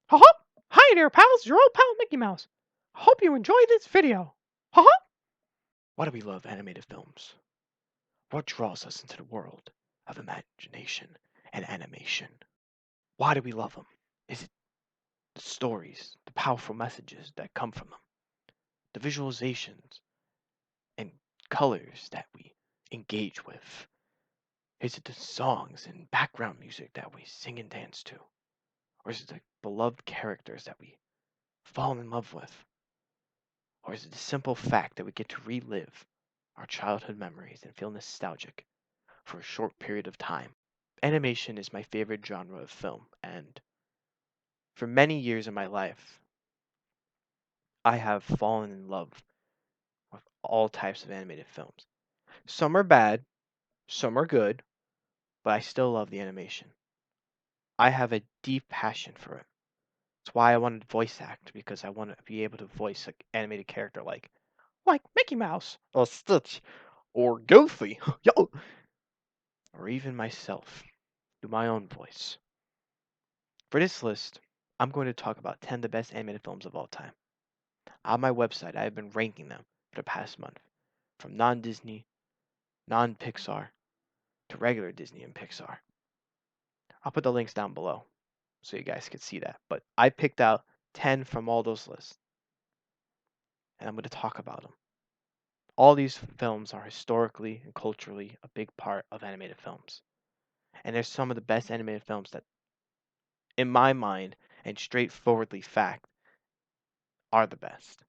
Haha! Hi there, pals. Your old pal Mickey Mouse. I hope you enjoy this video. Haha! Why do we love animated films? What draws us into the world of imagination and animation? Why do we love them? Is it the stories, the powerful messages that come from them, the visualizations and colors that we engage with? Is it the songs and background music that we sing and dance to? Or is it the beloved characters that we fall in love with? Or is it the simple fact that we get to relive our childhood memories and feel nostalgic for a short period of time? Animation is my favorite genre of film, and for many years in my life, I have fallen in love with all types of animated films. Some are bad, some are good, but I still love the animation. I have a deep passion for it. That's why I wanted to voice act, because I want to be able to voice an animated character like Mickey Mouse, or Stitch, or Goofy, yo, or even myself, through my own voice. For this list, I'm going to talk about 10 of the best animated films of all time. On my website, I have been ranking them for the past month, from non-Disney, non-Pixar, to regular Disney and Pixar. I'll put the links down below so you guys can see that. But I picked out 10 from all those lists, and I'm going to talk about them. All these films are historically and culturally a big part of animated films. And they're some of the best animated films that, in my mind, and straightforwardly fact, are the best.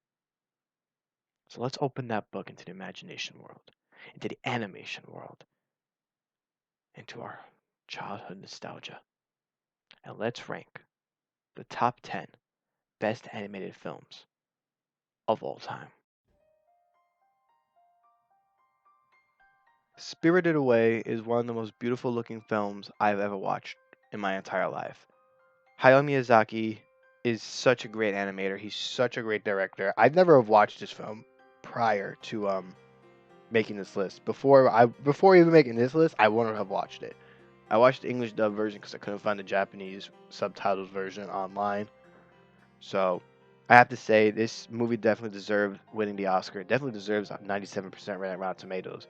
So let's open that book into the imagination world, into the animation world, into our childhood nostalgia. And let's rank the top 10 best animated films of all time. Spirited Away is one of the most beautiful looking films I've ever watched in my entire life. Hayao Miyazaki is such a great animator. He's such a great director. I've never have watched this film prior to making this list. Before even making this list, I wouldn't have watched it. I watched the English dub version because I couldn't find the Japanese subtitles version online. So I have to say this movie definitely deserved winning the Oscar. It definitely deserves 97% rating on Rotten Tomatoes.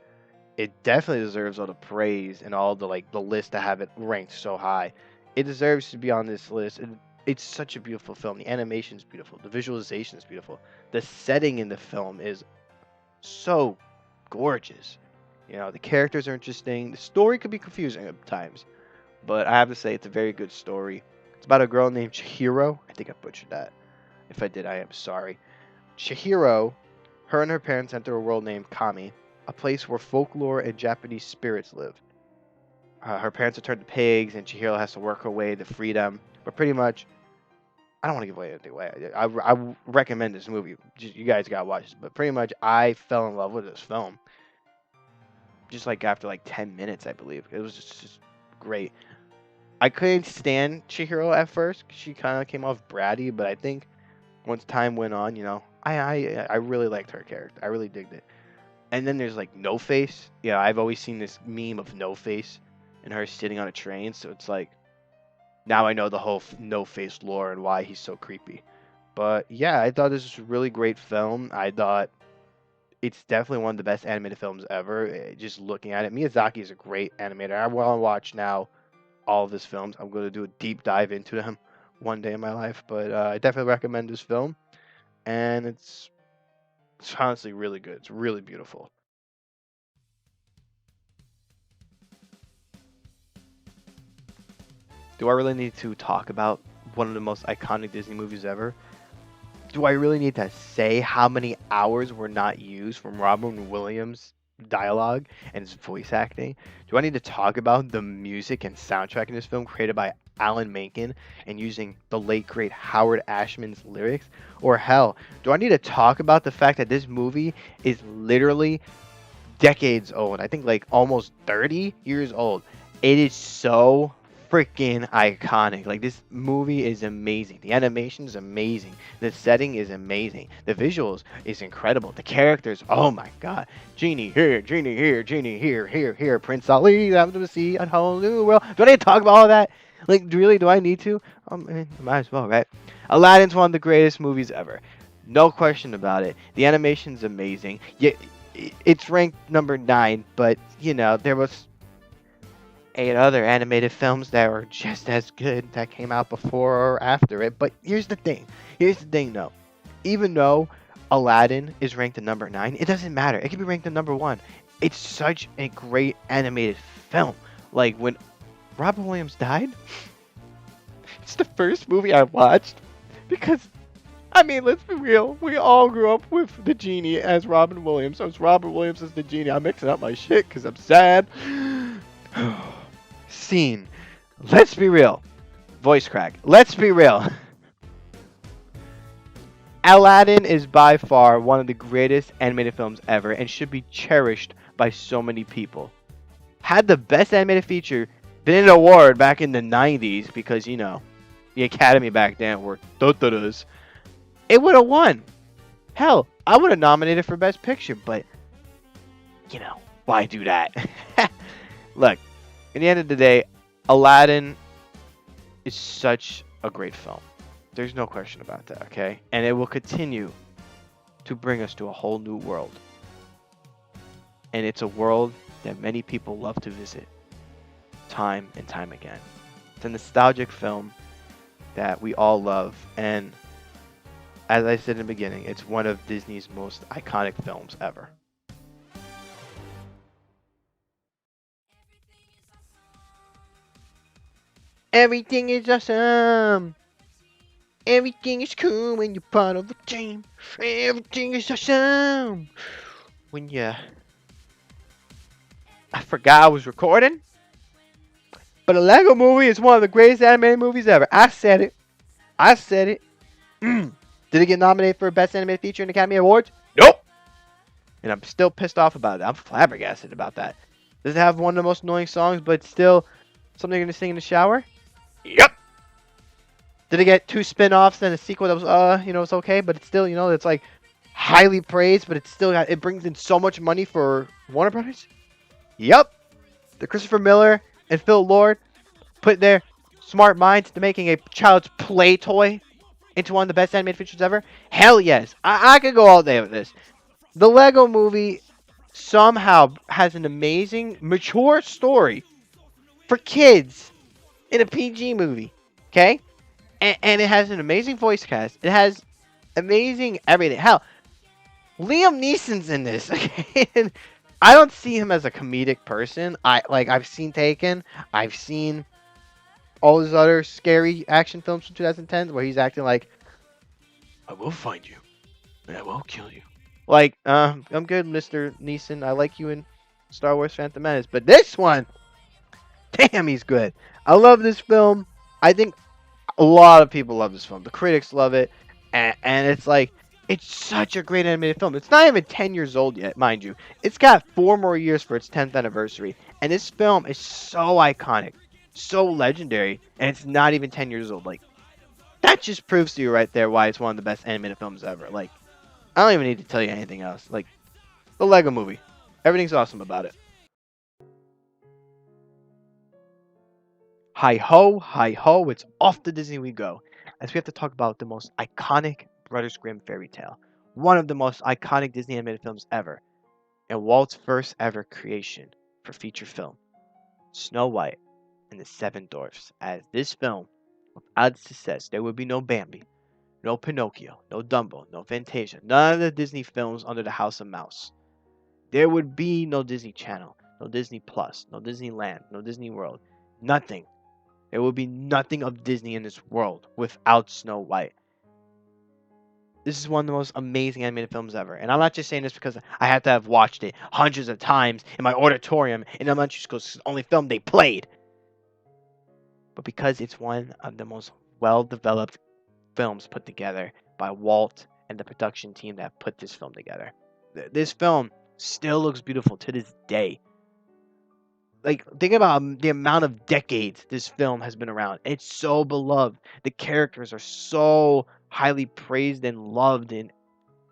It definitely deserves all the praise and all the list to have it ranked so high. It deserves to be on this list. It's such a beautiful film. The animation is beautiful. The visualization is beautiful. The setting in the film is so gorgeous. You know, the characters are interesting. The story could be confusing at times, but I have to say it's a very good story. It's about a girl named Chihiro. I think I butchered that. If I did, I am sorry. Chihiro, her and her parents enter a world named Kami, a place where folklore and Japanese spirits live. Her parents are turned to pigs, and Chihiro has to work her way to freedom. But pretty much, I don't want to give away anything away. I recommend this movie. You guys gotta watch this. But pretty much, I fell in love with this film. Just like after like 10 minutes, I believe. It was just great. I couldn't stand Chihiro at first. She kind of came off bratty, but I think once time went on, I really liked her character. I really digged it. And then there's like No Face. Yeah, I've always seen this meme of No Face and her sitting on a train. So it's like now I know the whole No Face lore and why he's so creepy. But yeah, I thought this was a really great film. I thought it's definitely one of the best animated films ever. Just looking at it, Miyazaki is a great animator. I want to watch now all of his films. I'm going to do a deep dive into them one day in my life. But I definitely recommend this film, and it's honestly really good. It's really beautiful. Do I really need to talk about one of the most iconic Disney movies ever? Do I really need to say how many hours were not used from Robin Williams' dialogue and his voice acting? Do I need to talk about the music and soundtrack in this film created by Alan Menken and using the late great Howard Ashman's lyrics? Or hell, do I need to talk about the fact that this movie is literally decades old? I think like almost 30 years old. It is so freaking iconic. Like this movie is amazing. The animation is amazing. The setting is amazing. The visuals is incredible. The characters, oh my god. Genie here, Genie here, Genie here, here, here. Prince Ali, out to see a whole new world. Do I need to talk about all that? Like, really, do I need to? Might as well, right? Aladdin's one of the greatest movies ever. No question about it. The animation's amazing. Yeah, it's ranked number 9, but, there was 8 other animated films that were just as good that came out before or after it. But here's the thing. Though. Even though Aladdin is ranked at number 9, it doesn't matter. It can be ranked at number 1. It's such a great animated film. Like, when Robin Williams died, it's the first movie I watched because, I mean, let's be real. We all grew up with the genie as Robin Williams. So it's Robin Williams as the genie. I'm mixing up my shit because I'm sad. Scene. Let's be real. Voice crack. Let's be real. Aladdin is by far one of the greatest animated films ever and should be cherished by so many people. Had the best animated feature been an award back in the 90s because, the Academy back then were totoras, it would have won. Hell, I would have nominated for Best Picture, but, why do that? Look, at the end of the day, Aladdin is such a great film. There's no question about that, okay? And it will continue to bring us to a whole new world. And it's a world that many people love to visit time and time again. It's a nostalgic film that we all love, and as I said in the beginning, it's one of Disney's most iconic films ever. Everything is awesome. Everything is cool when you're part of the team. Everything is awesome. I forgot I was recording. But a Lego movie is one of the greatest animated movies ever. I said it. Did it get nominated for Best Animated Feature in the Academy Awards? Nope. And I'm still pissed off about it. I'm flabbergasted about that. Does it have one of the most annoying songs, but still something you're going to sing in the shower? Yep. Did it get 2 spin-offs and a sequel that was, it's okay, but it's still, it's like highly praised, but it brings in so much money for Warner Brothers? Yep. The Christopher Miller and Phil Lord put their smart minds to making a child's play toy into one of the best animated features ever? Hell yes. I could go all day with this. The Lego movie somehow has an amazing, mature story for kids in a PG movie. Okay? And it has an amazing voice cast. It has amazing everything. Hell, Liam Neeson's in this. Okay? And I don't see him as a comedic person. I've seen Taken. I've seen all his other scary action films from 2010 where he's acting like, I will find you and I will kill you. Like, I'm good, Mr. Neeson. I like you in Star Wars Phantom Menace. But this one, damn, he's good. I love this film. I think a lot of people love this film. The critics love it. And it's like, it's such a great animated film. It's not even 10 years old yet, mind you. It's got 4 more years for its 10th anniversary. And this film is so iconic, so legendary, and it's not even 10 years old. Like, that just proves to you right there why it's one of the best animated films ever. Like, I don't even need to tell you anything else. Like, the Lego movie. Everything's awesome about it. Hi ho, it's off to Disney we go. As we have to talk about the most iconic Brothers Grimm fairy tale. One of the most iconic Disney animated films ever. And Walt's first ever creation for feature film. Snow White and the Seven Dwarfs. As this film, without success, there would be no Bambi, no Pinocchio, no Dumbo, no Fantasia, none of the Disney films under the House of Mouse. There would be no Disney Channel, no Disney Plus, no Disneyland, no Disney World, nothing. There would be nothing of Disney in this world without Snow White. This is one of the most amazing animated films ever. And I'm not just saying this because I had to have watched it hundreds of times in my auditorium in elementary school. It's the only film they played. But because it's one of the most well-developed films put together by Walt and the production team that put this film together. This film still looks beautiful to this day. Like, think about the amount of decades this film has been around. It's so beloved. The characters are so highly praised and loved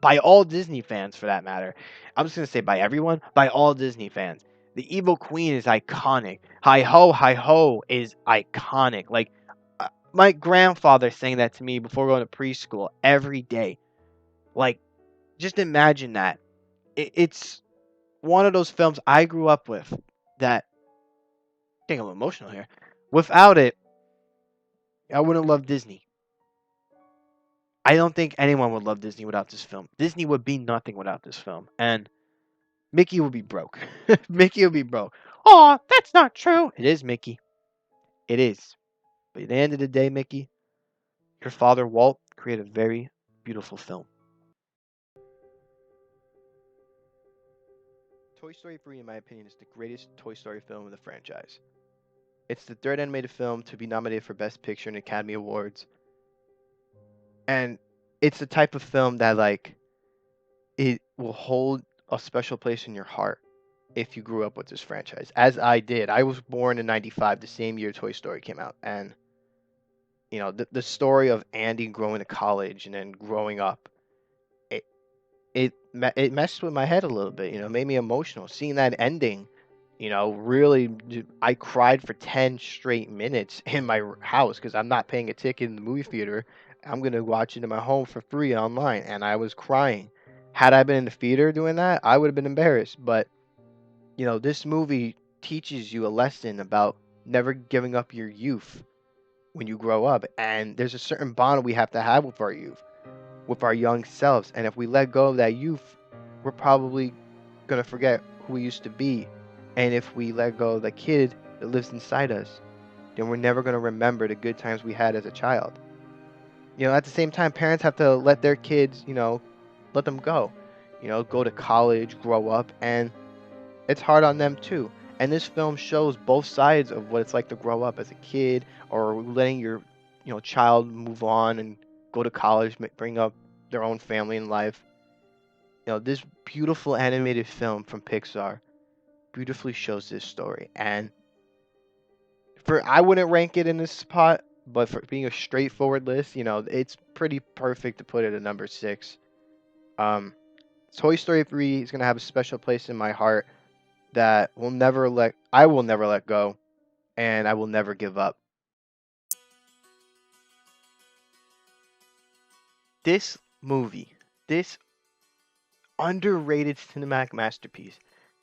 by all Disney fans, for that matter. I'm just going to say by everyone, by all Disney fans. The evil queen is iconic. Hi ho is iconic. Like my grandfather sang that to me before going to preschool every day. Like, just imagine that. It's one of those films I grew up with that. Getting a little emotional here. Without it, I wouldn't love Disney. I don't think anyone would love Disney without this film. Disney would be nothing without this film, and Mickey would be broke. Mickey would be broke. Aw, that's not true. It is, Mickey. It is. But at the end of the day, Mickey, your father Walt created a very beautiful film. Toy Story 3, in my opinion, is the greatest Toy Story film in the franchise. It's the third animated film to be nominated for Best Picture in Academy Awards. And it's the type of film that, like, it will hold a special place in your heart if you grew up with this franchise, as I did. I was born in '95, the same year Toy Story came out, and the story of Andy growing to college and then growing up, it it messed with my head a little bit. Made me emotional. Seeing that ending, really, I cried for 10 straight minutes in my house because I'm not paying a ticket in the movie theater. I'm gonna watch it in my home for free online, and I was crying. Had I been in the theater doing that, I would have been embarrassed. But this movie teaches you a lesson about never giving up your youth when you grow up. And there's a certain bond we have to have with our youth, with our young selves. And if we let go of that youth, we're probably going to forget who we used to be. And if we let go of the kid that lives inside us, then we're never going to remember the good times we had as a child. At the same time, parents have to let their kids, let them go. Go to college, grow up, and it's hard on them too. And this film shows both sides of what it's like to grow up as a kid, or letting your child move on and go to college, bring up their own family in life. This beautiful animated film from Pixar beautifully shows this story. And I wouldn't rank it in this spot, but for being a straightforward list, it's pretty perfect to put it at number 6. um Toy Story 3 is going to have a special place in my heart that I will never let go, and I will never give up. This movie, this underrated cinematic masterpiece,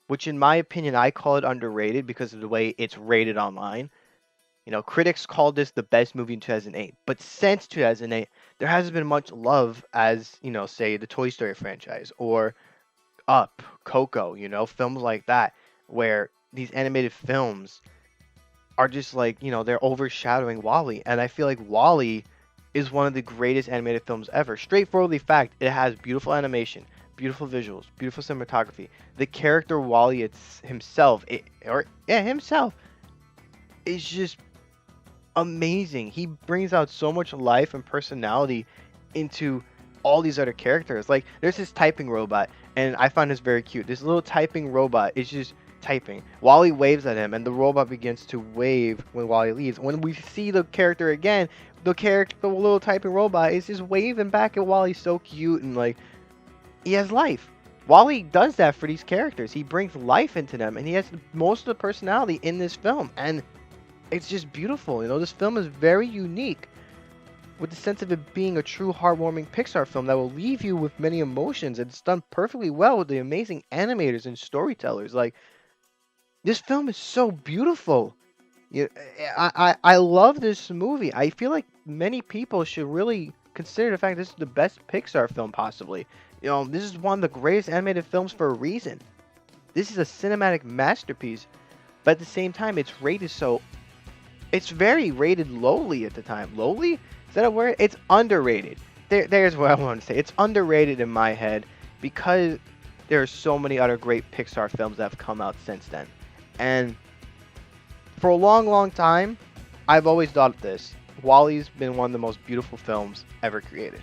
which in my opinion I call it underrated because of the way it's rated online. Critics called this the best movie in 2008, but since 2008, there hasn't been much love as, say the Toy Story franchise or Up, Coco, films like that, where these animated films are just like, they're overshadowing Wally. And I feel like Wally is one of the greatest animated films ever. Straightforwardly fact, it has beautiful animation, beautiful visuals, beautiful cinematography. The character Wally himself is just amazing. He brings out so much life and personality into all these other characters. Like, there's this typing robot, and I find this very cute. This little typing robot is just typing. Wally waves at him, and the robot begins to wave when Wally leaves. When we see the character again, the little typing robot is just waving back at Wally. So cute, and like, he has life. Wally does that for these characters. He brings life into them, and he has most of the personality in this film, and it's just beautiful. This film is very unique, with the sense of it being a true heartwarming Pixar film that will leave you with many emotions. It's done perfectly well with the amazing animators and storytellers. Like, this film is so beautiful. I love this movie. I feel like many people should really consider the fact this is the best Pixar film possibly. This is one of the greatest animated films for a reason. This is a cinematic masterpiece, but at the same time, it's rated so. It's very rated lowly at the time. Lowly? Is that a word? It's underrated. There's what I want to say. It's underrated in my head because there are so many other great Pixar films that have come out since then. And for a long, long time, I've always thought this. WALL-E's been one of the most beautiful films ever created.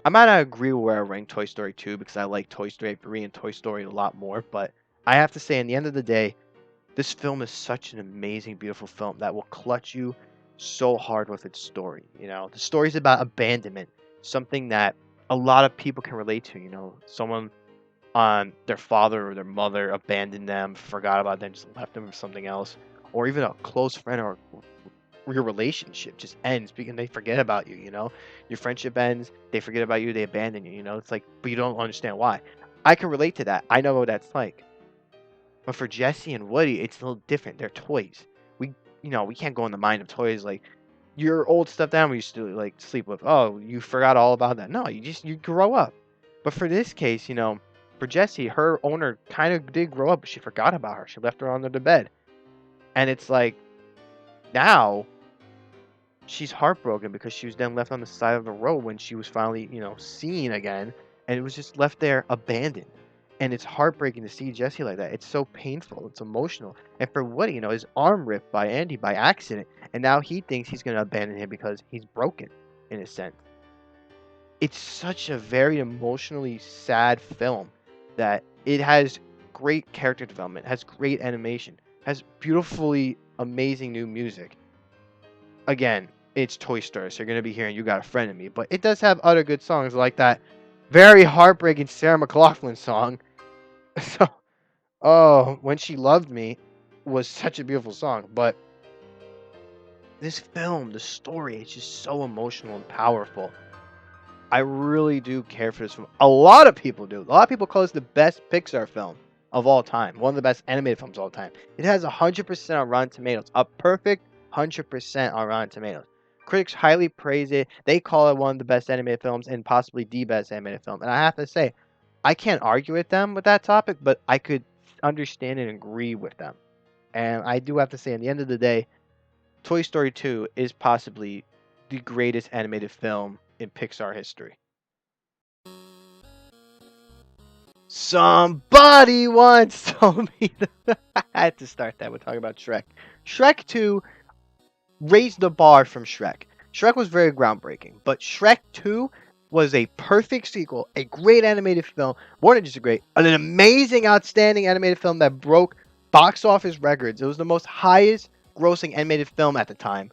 I might not agree with where I rank Toy Story 2 because I like Toy Story 3 and Toy Story a lot more, but I have to say, in the end of the day, this film is such an amazing, beautiful film that will clutch you so hard with its story. The story's about abandonment, something that a lot of people can relate to. You know, someone on their father or their mother abandoned them, forgot about them, just left them for something else, or even a close friend or your relationship just ends because they forget about you. You know, your friendship ends, they forget about you, they abandon you. You know, it's like, but you don't understand why. I can relate to that. I know what that's like. But for Jesse and Woody, it's a little different. They're toys. We can't go in the mind of toys like your old stuffed animal we used to like sleep with. Oh, you forgot all about that. No, you grow up. But for this case, for Jessie, her owner kind of did grow up, but she forgot about her. She left her under the bed. And it's like now she's heartbroken because she was then left on the side of the road when she was finally, seen again, and it was just left there abandoned. And it's heartbreaking to see Jesse like that. It's so painful. It's emotional. And for Woody, his arm ripped by Andy by accident, and now he thinks he's going to abandon him because he's broken, in a sense. It's such a very emotionally sad film that it has great character development, has great animation, has beautifully amazing new music. Again, it's Toy Story, so you're going to be hearing You Got a Friend in Me, but it does have other good songs like that very heartbreaking Sarah McLachlan song. So, oh, When She Loved Me was such a beautiful song, but this film, the story, it's just so emotional and powerful. I really do care for this film. A lot of people do. A lot of people call this the best Pixar film of all time. One of the best animated films of all time. It has 100% on Rotten Tomatoes. A perfect 100% on Rotten Tomatoes. Critics highly praise it. They call it one of the best animated films and possibly the best animated film. And I have to say, I can't argue with them with that topic, but I could understand and agree with them. And I do have to say, at the end of the day, Toy Story 2 is possibly the greatest animated film in Pixar history. Somebody once told me that I had to start that with talking about Shrek. Shrek 2 raised the bar from Shrek. Shrek was very groundbreaking, but Shrek 2 was a perfect sequel, a great animated film, more than just a great, an amazing, outstanding animated film that broke box office records. It was the most highest grossing animated film at the time.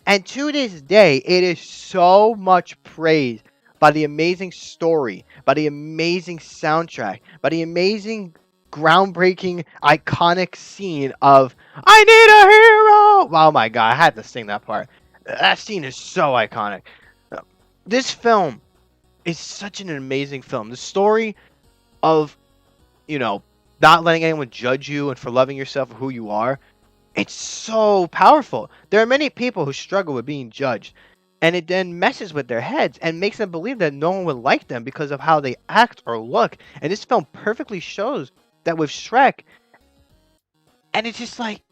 And to this day, it is so much praised by the amazing story, by the amazing soundtrack, by the amazing, groundbreaking, iconic scene of "I need a hero." Oh my god, I had to sing that part. That scene is so iconic. This film is such an amazing film. The story of, you know, not letting anyone judge you and for loving yourself for who you are, it's so powerful. There are many people who struggle with being judged, and it then messes with their heads and makes them believe that no one would like them because of how they act or look. And this film perfectly shows that with Shrek, and it's just like,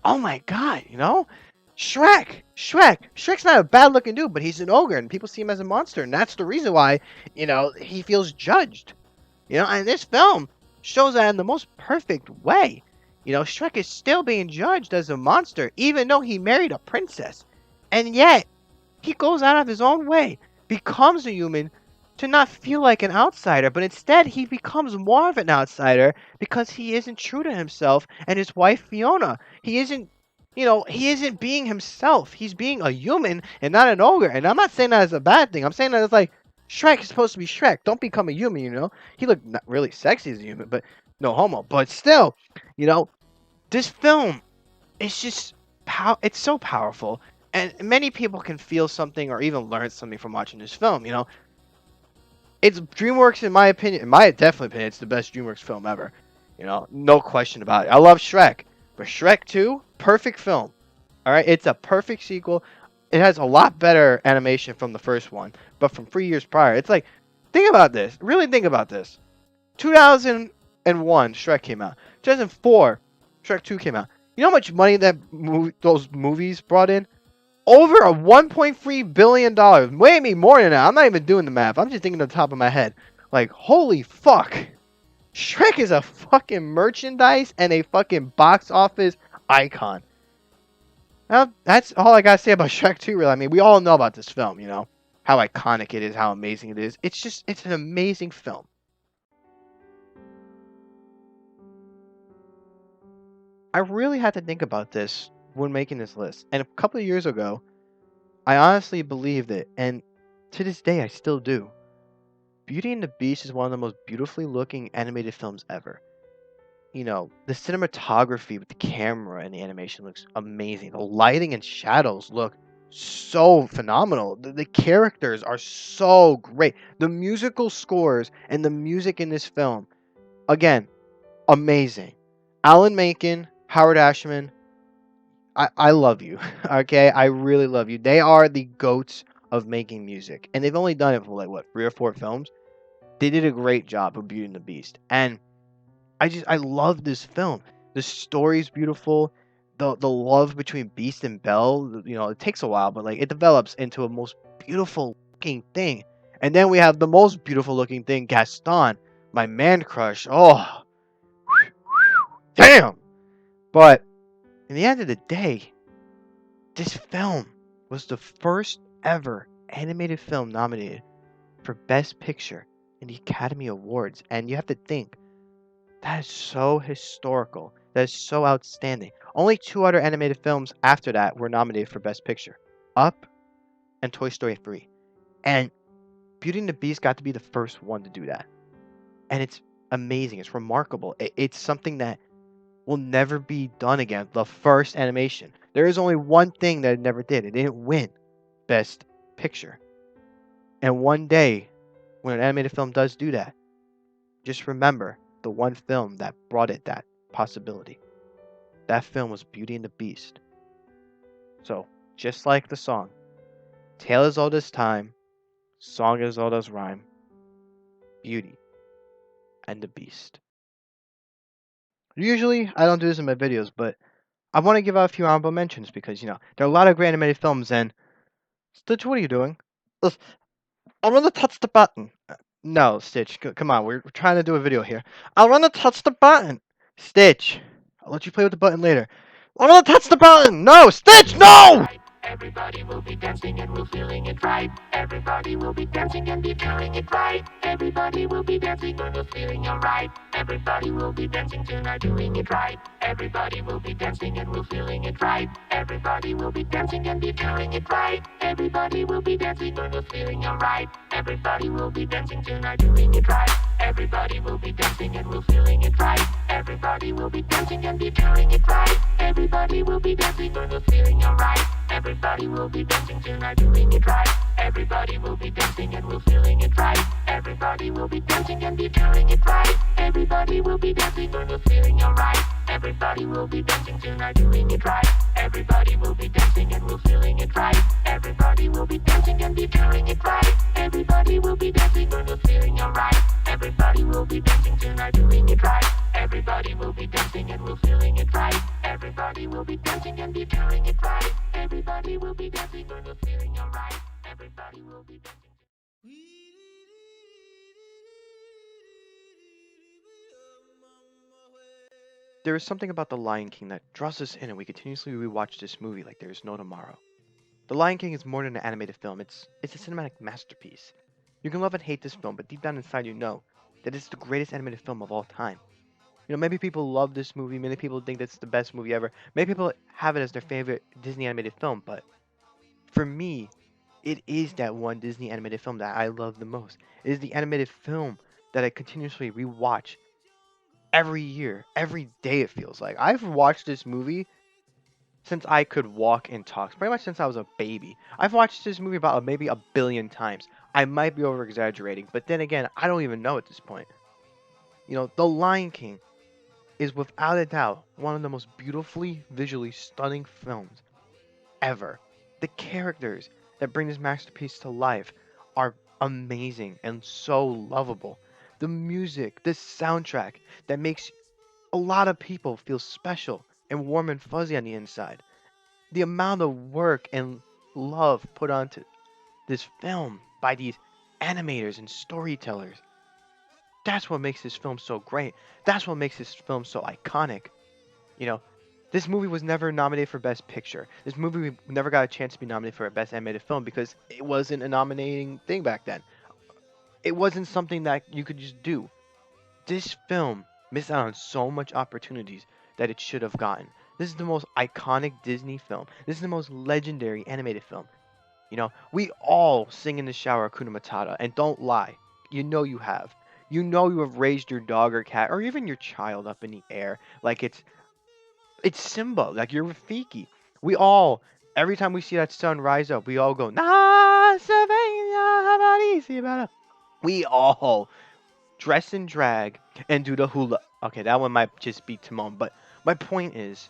oh my god, Shrek's not a bad looking dude, but he's an ogre, and people see him as a monster, and that's the reason why, he feels judged. And this film shows that in the most perfect way. Shrek is still being judged as a monster, even though he married a princess. And yet, he goes out of his own way, becomes a human to not feel like an outsider, but instead he becomes more of an outsider because he isn't true to himself and his wife Fiona. He isn't being himself. He's being a human and not an ogre. And I'm not saying that as a bad thing. I'm saying that it's like, Shrek is supposed to be Shrek. Don't become a human. He looked not really sexy as a human, but no homo. But still, this film is just it's so powerful, and many people can feel something or even learn something from watching this film. It's DreamWorks, in my definitely opinion, it's the best DreamWorks film ever. No question about it. I love Shrek, but Shrek 2, perfect film. All right, it's a perfect sequel. It has a lot better animation from the first one, but from 3 years prior. It's like, think about this. Really think about this. 2001, Shrek came out. 2004, Shrek 2 came out. You know how much money those movies brought in? Over a $1.3 billion. Maybe more than that. I'm not even doing the math. I'm just thinking on the top of my head. Like, holy fuck. Shrek is a fucking merchandise and a fucking box office icon. Well, that's all I gotta say about Shrek 2, really. I mean, we all know about this film, how iconic it is, how amazing it is. It's an amazing film. I really had to think about this when making this list. And a couple of years ago, I honestly believed it. And to this day, I still do. Beauty and the Beast is one of the most beautifully looking animated films ever. The cinematography with the camera and the animation looks amazing. The lighting and shadows look so phenomenal. The characters are so great. The musical scores and the music in this film, again, amazing. Alan Menken, Howard Ashman, I love you. Okay, I really love you. They are the goats of making music, and they've only done it for like what 3 or 4 films. They did a great job of Beauty and the Beast, and I love this film. The story's beautiful. The love between Beast and Belle, it takes a while, but like it develops into a most beautiful looking thing. And then we have the most beautiful looking thing, Gaston, my man crush. Oh, damn! But in the end of the day, this film was the first ever animated film nominated for Best Picture in the Academy Awards. And you have to think, that is so historical. That is so outstanding. Only 2 other animated films after that were nominated for Best Picture: Up and Toy Story 3. And Beauty and the Beast got to be the first one to do that. And it's amazing. It's remarkable. It's something that will never be done again. The first animation. There is only one thing that it never did. It didn't win Best Picture. And one day, when an animated film does do that, just remember the one film that brought it that possibility. That film was Beauty and the Beast. So, just like the song, tale as old as time, song as old as rhyme, Beauty and the Beast. Usually, I don't do this in my videos, but I want to give out a few honorable mentions because, there are a lot of great animated films, and Stitch, what are you doing? Ugh, I want to touch the button. No, Stitch, come on, we're trying to do a video here. I want to touch the button. Stitch, I'll let you play with the button later. I want to touch the button. No, Stitch, no! Everybody will be dancing and we're feeling it right. Everybody will be dancing and be feeling it right. Everybody will be dancing and we're feeling alright. Everybody will be dancing tonight, doing it right. Everybody will be dancing and we're feeling it right. Everybody will be dancing and be feeling it right. Everybody will be dancing and we're feeling alright. Everybody will be dancing tonight, doing it right. Everybody will be dancing and we're feeling it right. Everybody will be dancing and be feeling it right. Everybody will be dancing and we're feeling alright. Everybody will be dancing tonight, doing it right. Everybody will be dancing and we're feeling it right. Everybody will be dancing and be feeling it right. Everybody will be dancing and we're feeling alright. Everybody will be dancing tonight, doing it right. Everybody will be dancing and we're feeling it right. Everybody will be dancing and be feeling it right. Everybody will be dancing and we're feeling alright. Everybody will be dancing tonight, doing it right. Everybody will be dancing and we're feeling it right. Everybody will be dancing and be feeling it right. Everybody will be dancing and we're feeling alright. Everybody will be dancing. There is something about The Lion King that draws us in, and we continuously rewatch this movie like there is no tomorrow. The Lion King is more than an animated film, it's a cinematic masterpiece. You can love and hate this film, but deep down inside you know that it's the greatest animated film of all time. Maybe people love this movie, many people think that's the best movie ever, many people have it as their favorite Disney animated film, but for me, it is that one Disney animated film that I love the most. It is the animated film that I continuously rewatch every year, every day it feels like. I've watched this movie since I could walk and talk, pretty much since I was a baby. I've watched this movie about maybe a billion times. I might be over exaggerating, but then again, I don't even know at this point. The Lion King is without a doubt one of the most beautifully, visually stunning films ever. The characters that bring this masterpiece to life are amazing and so lovable. The music, the soundtrack that makes a lot of people feel special and warm and fuzzy on the inside. The amount of work and love put onto this film by these animators and storytellers. That's what makes this film so great. That's what makes this film so iconic. You know, this movie was never nominated for Best Picture. This movie never got a chance to be nominated for a Best Animated Film because it wasn't a nominating thing back then. It wasn't something that you could just do. This film missed out on so much opportunities that it should have gotten. This is the most iconic Disney film. This is the most legendary animated film. We all sing in the shower Hakuna Matata, and don't lie. You know you have. You know you have raised your dog or cat or even your child up in the air like it's Simba, like you're Rafiki. We all, every time we see that sun rise up, we all go, "Nah, Savannah, how about easy about it?" We all dress in drag and do the hula. Okay, that one might just be Timon, but my point is,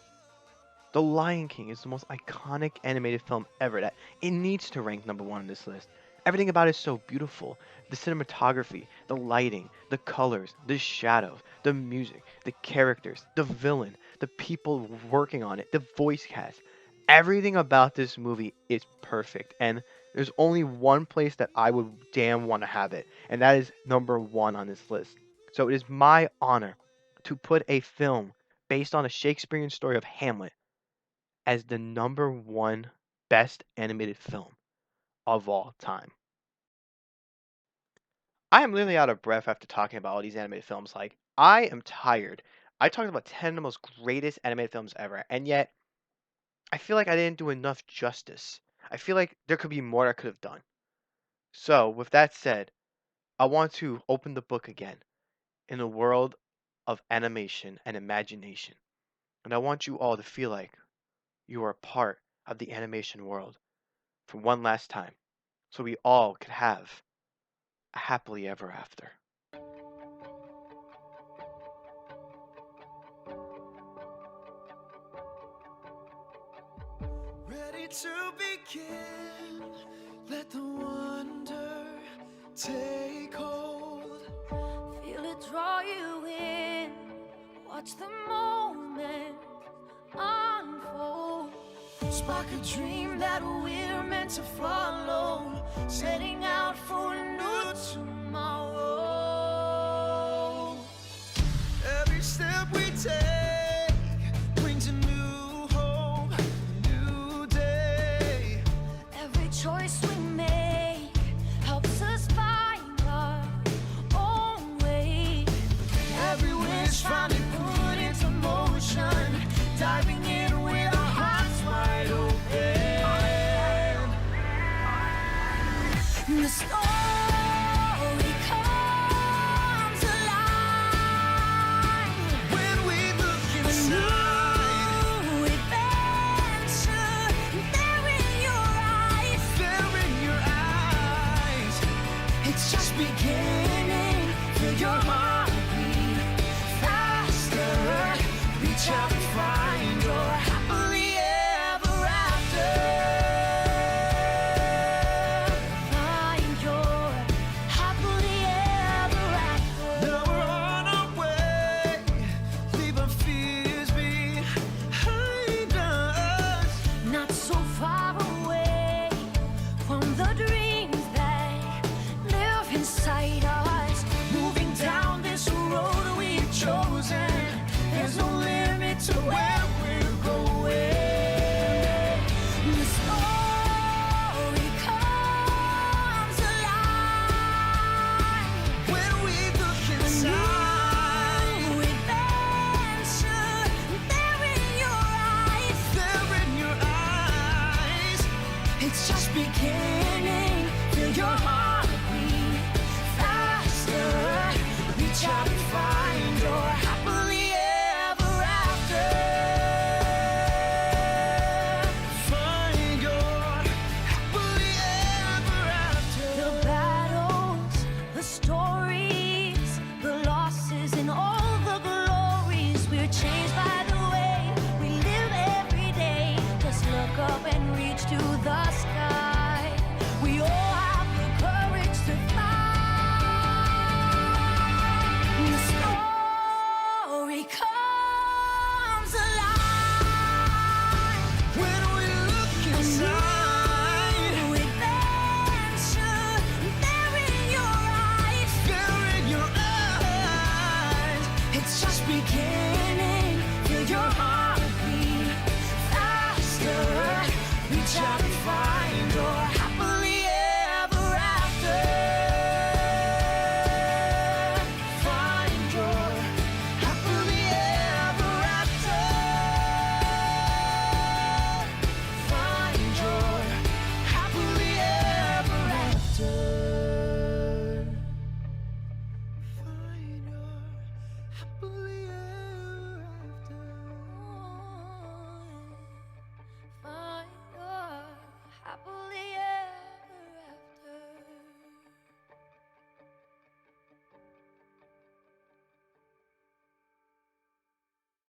The Lion King is the most iconic animated film ever. That it needs to rank #1 on this list. Everything about it is so beautiful. The cinematography, the lighting, the colors, the shadows, the music, the characters, the villain, the people working on it, the voice cast. Everything about this movie is perfect. And there's only one place that I would damn want to have it, and that is #1 on this list. So it is my honor to put a film based on a Shakespearean story of Hamlet as the #1 best animated film of all time. I am literally out of breath after talking about all these animated films. Like, I am tired. I talked about 10 of the most greatest animated films ever, and yet I feel like I didn't do enough justice. I feel like there could be more I could have done. So, with that said, I want to open the book again in a world of animation and imagination. And I want you all to feel like you are a part of the animation world for one last time, so we all could have a happily ever after. Ready to begin, let the wonder take hold. Feel it draw you in, watch the moment unfold. Spark a dream that we're meant to follow, setting out for a new tomorrow. Every step we take brings a new hope, a new day. Every choice we make helps us find our own way. Every wish finally put into motion, diving in with our hearts wide open. The story comes alive When we look inside, new adventure there in your eyes. there in your eyes, it's just beginning. Feel your heartbeat faster. Reach out and find your happily ever after. Find your happily ever after. Now we're on our way, leaving fears behind us. Not so far away from the dreams that live inside us. Moving down this road we've chosen, there's no limit to where we're going. The story comes alive. When we look inside, New adventure there in your eyes. there in your eyes, it's just beginning. Feel your heart